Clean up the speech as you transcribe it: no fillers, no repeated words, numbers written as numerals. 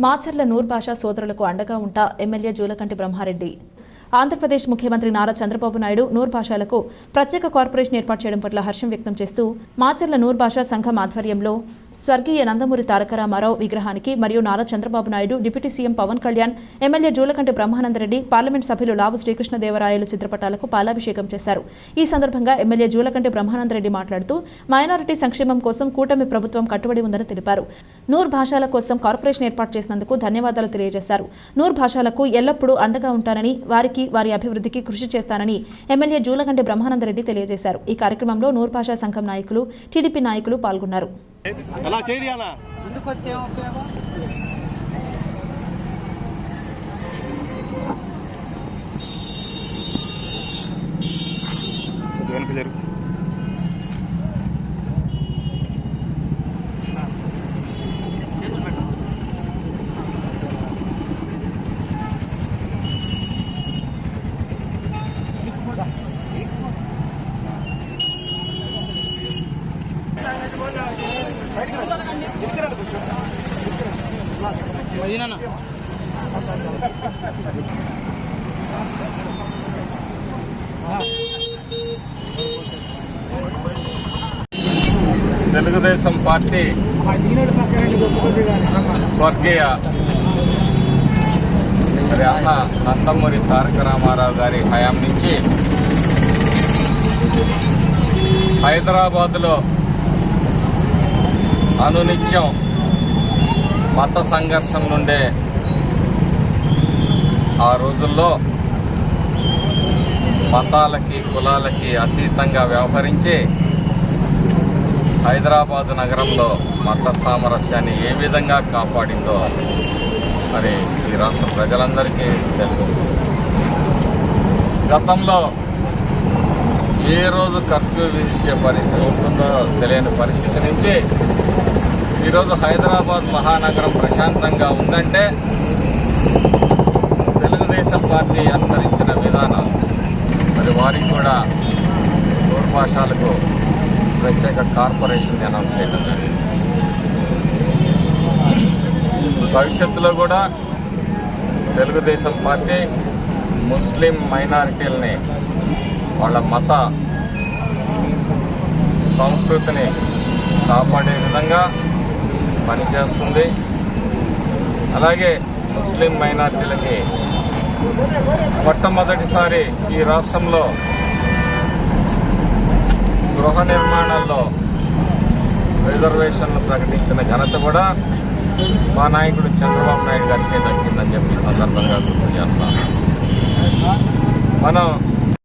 మాచర్ల నూర్ భాషా సోదరులకు అండగా ఉంటా ఎమ్మెల్యే జూలకంటి బ్రహ్మారెడ్డి. ఆంధ్రప్రదేశ్ ముఖ్యమంత్రి నారా చంద్రబాబు నాయుడు నూర్ భాషలకు ప్రత్యేక కార్పొరేషన్ ఏర్పాటు చేయడం పట్ల హర్షం వ్యక్తం చేస్తూ మాచర్ల నూర్ భాషా సంఘం ఆధ్వర్యంలో స్వర్గీయ నందమూరి తారక రామారావు విగ్రహానికి మరియు Nara Chandrababu Naidu, deputy CM Pawan Kalyan, MLA Julakanti Brahmananda Reddy, parliament సభ్యులు లావు శ్రీకృష్ణదేవరాయలు చిత్రపటాలకు పాలాభిషేకం చేశారు. ఈ సందర్భంగా ఎమ్మెల్యే జూలకంటి బ్రహ్మానందరెడ్డి మాట్లాడుతూ మైనారిటీ సంక్షేమం కోసం కూటమి ప్రభుత్వం కట్టుబడి ఉందని తెలిపారు. నూర్ భాషల కోసం కార్పొరేషన్ ఏర్పాటు చేసినందుకు ధన్యవాదాలు తెలియజేశారు. నూర్ భాషలకు ఎల్లప్పుడూ అండగా ఉంటానని, వారి అభివృద్ధికి కృషి చేస్తానని ఎమ్మెల్యే జూలకంటి బ్రహ్మానందరెడ్డి తెలియజేశారు. ఈ కార్యక్రమంలో నూర్ భాషా సంఘం నాయకులు, టీడీపీ నాయకులు పాల్గొన్నారు. తెలుగుదేశం పార్టీ స్వర్గీయ అన్న నందమూరి తారక రామారావు గారి హయాం నుంచి హైదరాబాద్లో అనునిత్యం మత సంఘర్షణలుండే ఆ రోజుల్లో మతాలకి, కులాలకి అతీతంగా వ్యవహరించి హైదరాబాదు నగరంలో మత సామరస్యాన్ని ఏ విధంగా కాపాడిందో మరి ఈ రాష్ట్ర ప్రజలందరికీ తెలుసు. గతంలో ఏ రోజు కర్ఫ్యూ విధించే పరిస్థితి ఉంటుందో తెలియని పరిస్థితి నుంచి ఈరోజు హైదరాబాద్ మహానగరం ప్రశాంతంగా ఉందంటే తెలుగుదేశం పార్టీ అనుసరించిన విధానం. మరి వారికి కూడా నూర్ భాషలకు ప్రత్యేక కార్పొరేషన్ అనౌన్స్ చేయడం జరిగింది. భవిష్యత్తులో కూడా తెలుగుదేశం పార్టీ ముస్లిం మైనారిటీలని వాళ్ళ మత సంస్కృతిని కాపాడే విధంగా పనిచేస్తుంది. అలాగే ముస్లిం మైనారిటీలకి మొట్టమొదటిసారి ఈ రాష్ట్రంలో గృహ నిర్మాణాల్లో రిజర్వేషన్లు ప్రకటించిన ఘనత కూడా మా నాయకుడు చంద్రబాబు నాయుడు గారికి దక్కిందని చెప్పి సందర్భంగా గుర్తు చేస్తాను. మనం